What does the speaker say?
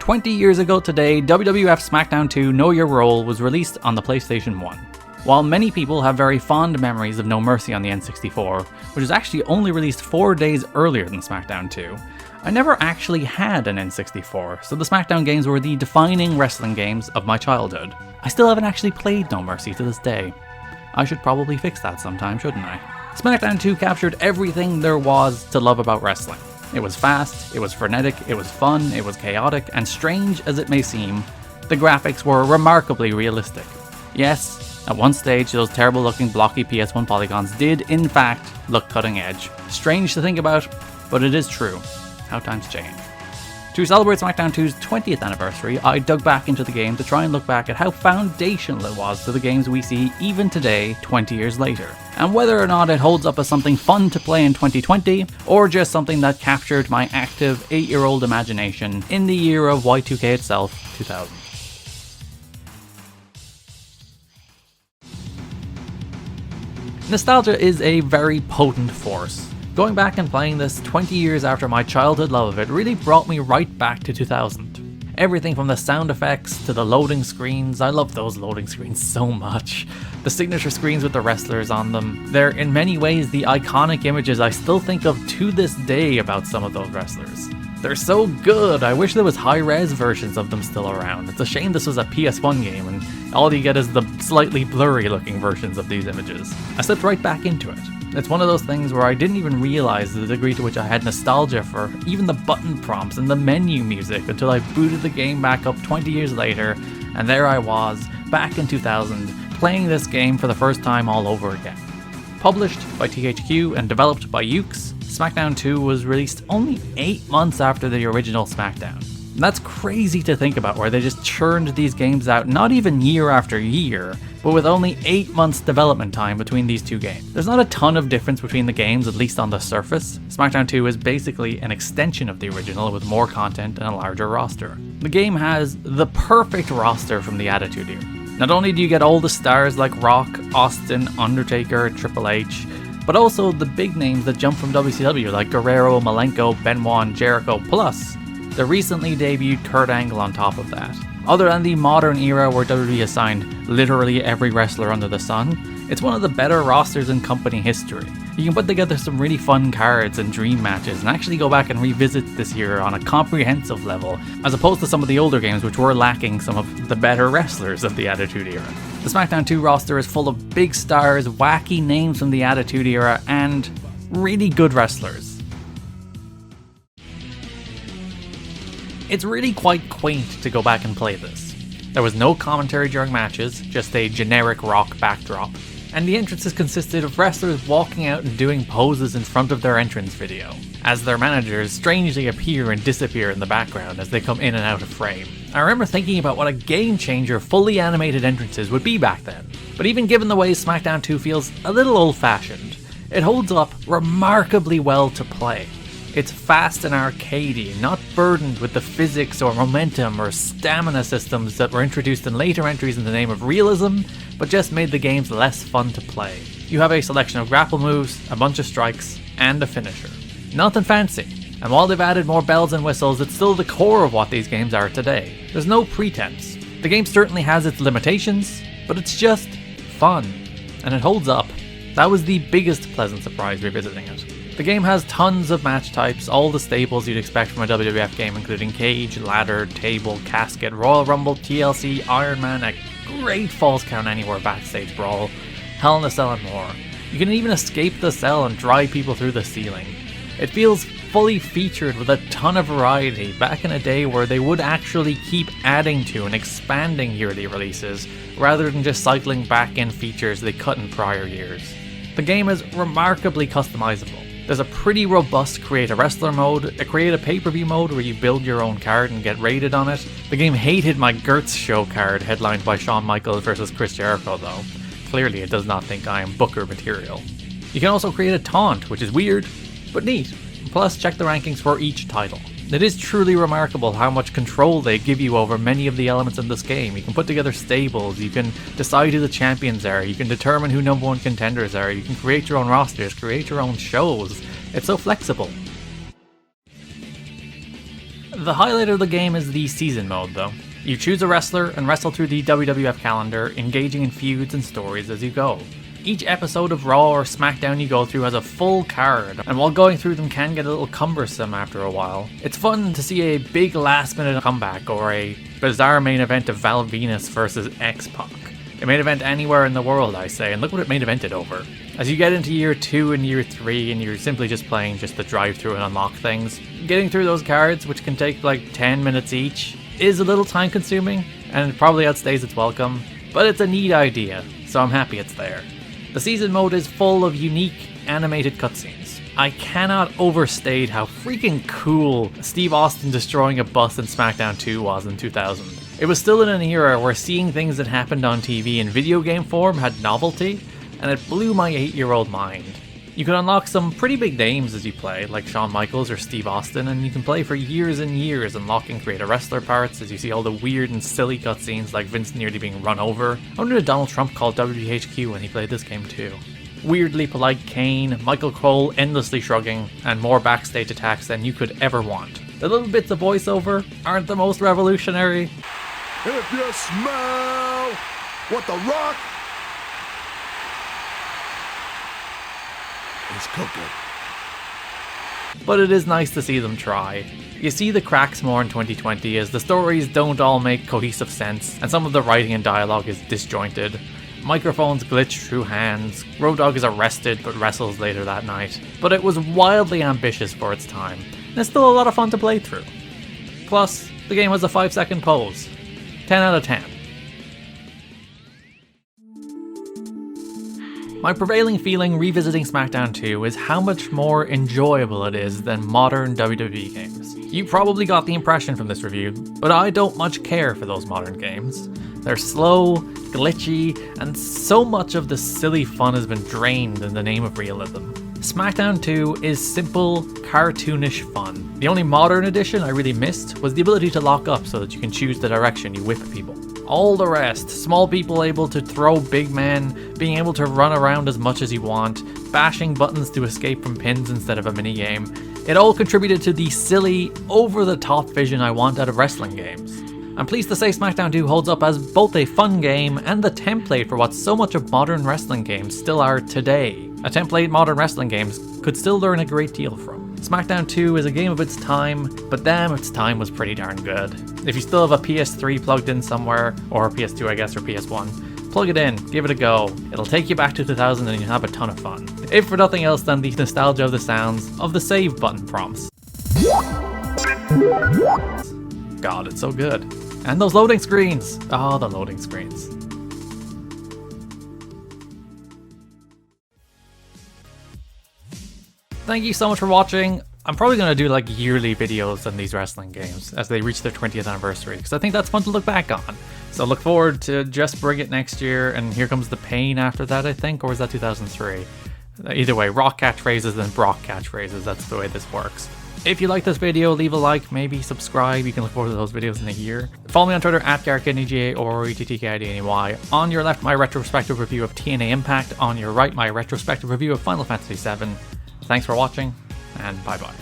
20 years ago today, WWF SmackDown 2 Know Your Role was released on the PlayStation 1. While many people have very fond memories of No Mercy on the N64, which was actually only released 4 days earlier than SmackDown 2, I never actually had an N64, so the SmackDown games were the defining wrestling games of my childhood. I still haven't actually played No Mercy to this day. I should probably fix that sometime, shouldn't I? SmackDown 2 captured everything there was to love about wrestling. It was fast, it was frenetic, it was fun, it was chaotic, and strange as it may seem, the graphics were remarkably realistic. Yes, at one stage those terrible looking blocky PS1 polygons did in fact look cutting edge. Strange to think about, but it is true. How times change. To celebrate SmackDown 2's 20th anniversary, I dug back into the game to try and look back at how foundational it was to the games we see even today, 20 years later, and whether or not it holds up as something fun to play in 2020, or just something that captured my active 8-year-old imagination in the year of Y2K itself, 2000. Nostalgia is a very potent force. Going back and playing this 20 years after my childhood love of it really brought me right back to 2000. Everything from the sound effects to the loading screens, I love those loading screens so much. The signature screens with the wrestlers on them, they're in many ways the iconic images I still think of to this day about some of those wrestlers. They're so good, I wish there was high-res versions of them still around. It's a shame this was a PS1 game and all you get is the slightly blurry looking versions of these images. I slipped right back into it. It's one of those things where I didn't even realize the degree to which I had nostalgia for even the button prompts and the menu music until I booted the game back up 20 years later, and there I was, back in 2000, playing this game for the first time all over again. Published by THQ and developed by Yuke's, SmackDown 2 was released only 8 months after the original SmackDown. And that's crazy to think about, where they just churned these games out not even year after year, but with only 8 months development time between these two games. There's not a ton of difference between the games, at least on the surface. SmackDown 2 is basically an extension of the original with more content and a larger roster. The game has the perfect roster from the Attitude Era. Not only do you get all the stars like Rock, Austin, Undertaker, Triple H, but also the big names that jump from WCW like Guerrero, Malenko, Benoit, and Jericho, plus the recently debuted Kurt Angle on top of that. Other than the modern era where WWE has signed literally every wrestler under the sun, it's one of the better rosters in company history. You can put together some really fun cards and dream matches and actually go back and revisit this year on a comprehensive level, as opposed to some of the older games which were lacking some of the better wrestlers of the Attitude Era. The SmackDown 2 roster is full of big stars, wacky names from the Attitude Era, and really good wrestlers. It's really quite quaint to go back and play this. There was no commentary during matches, just a generic rock backdrop, and the entrances consisted of wrestlers walking out and doing poses in front of their entrance video, as their managers strangely appear and disappear in the background as they come in and out of frame. I remember thinking about what a game changer fully animated entrances would be back then, but even given the way SmackDown 2 feels a little old-fashioned, it holds up remarkably well to play. It's fast and arcadey, not burdened with the physics or momentum or stamina systems that were introduced in later entries in the name of realism, but just made the games less fun to play. You have a selection of grapple moves, a bunch of strikes, and a finisher. Nothing fancy, and while they've added more bells and whistles, it's still the core of what these games are today. There's no pretense. The game certainly has its limitations, but it's just fun, and it holds up. That was the biggest pleasant surprise revisiting it. The game has tons of match types, all the staples you'd expect from a WWF game, including cage, ladder, table, casket, Royal Rumble, TLC, Iron Man, a great Falls Count Anywhere backstage brawl, Hell in a Cell, and more. You can even escape the cell and drive people through the ceiling. It feels fully featured with a ton of variety, back in a day where they would actually keep adding to and expanding yearly releases, rather than just cycling back in features they cut in prior years. The game is remarkably customizable. There's a pretty robust Create a Wrestler mode, a Create a Pay-Per-View mode where you build your own card and get rated on it. The game hated my Gertz show card headlined by Shawn Michaels versus Chris Jericho though. Clearly it does not think I am Booker material. You can also create a taunt, which is weird, but neat. Plus check the rankings for each title. It is truly remarkable how much control they give you over many of the elements in this game. You can put together stables, you can decide who the champions are, you can determine who number one contenders are, you can create your own rosters, create your own shows. It's so flexible. The highlight of the game is the season mode though. You choose a wrestler and wrestle through the WWF calendar, engaging in feuds and stories as you go. Each episode of Raw or SmackDown you go through has a full card, and while going through them can get a little cumbersome after a while, it's fun to see a big last minute comeback or a bizarre main event of Val Venus versus X-Pac. A main event anywhere in the world, I say, and look what it main evented over. As you get into year 2 and year 3 and you're simply just playing just the drive-through and unlock things, getting through those cards, which can take like 10 minutes each, is a little time consuming and it probably outstays its welcome, but it's a neat idea, so I'm happy it's there. The season mode is full of unique animated cutscenes. I cannot overstate how freaking cool Steve Austin destroying a bus in SmackDown 2 was in 2000. It was still in an era where seeing things that happened on TV in video game form had novelty, and it blew my 8-year-old mind. You can unlock some pretty big names as you play, like Shawn Michaels or Steve Austin, and you can play for years and years unlocking creator wrestler parts as you see all the weird and silly cutscenes like Vince nearly being run over. I wonder if Donald Trump called WWHQ when he played this game too. Weirdly polite Kane, Michael Cole endlessly shrugging, and more backstage attacks than you could ever want. The little bits of voiceover aren't the most revolutionary. If you smell what the Rock is cooking. But it is nice to see them try. You see the cracks more in 2020 as the stories don't all make cohesive sense, and some of the writing and dialogue is disjointed. Microphones glitch through hands, Road Dogg is arrested but wrestles later that night. But it was wildly ambitious for its time, and it's still a lot of fun to play through. Plus, the game has a 5-second pose. 10 out of 10. My prevailing feeling revisiting SmackDown 2 is how much more enjoyable it is than modern WWE games. You probably got the impression from this review, but I don't much care for those modern games. They're slow, glitchy, and so much of the silly fun has been drained in the name of realism. SmackDown 2 is simple, cartoonish fun. The only modern addition I really missed was the ability to lock up so that you can choose the direction you whip people. All the rest, small people able to throw big men, being able to run around as much as you want, bashing buttons to escape from pins instead of a minigame, it all contributed to the silly, over-the-top vision I want out of wrestling games. I'm pleased to say SmackDown 2 holds up as both a fun game and the template for what so much of modern wrestling games still are today. A template modern wrestling games could still learn a great deal from. SmackDown 2 is a game of its time, but damn, its time was pretty darn good. If you still have a PS3 plugged in somewhere, or a PS2 I guess, or PS1, plug it in, give it a go. It'll take you back to 2000 and you'll have a ton of fun. If for nothing else than the nostalgia of the sounds of the save button prompts. God, it's so good. And those loading screens! Oh, the loading screens. Thank you so much for watching. I'm probably going to do like yearly videos on these wrestling games as they reach their 20th anniversary, because I think that's fun to look back on. So look forward to Just Bring It next year, and Here Comes the Pain after that, I think, or was that 2003? Either way, Rock catchphrases and Brock catchphrases, that's the way this works. If you like this video, leave a like, maybe subscribe. You can look forward to those videos in a year. Follow me on Twitter at GarrettKidneyGA or ETTKIDNEY. On your left, my retrospective review of TNA Impact. On your right, my retrospective review of Final Fantasy VII. Thanks for watching, and bye-bye.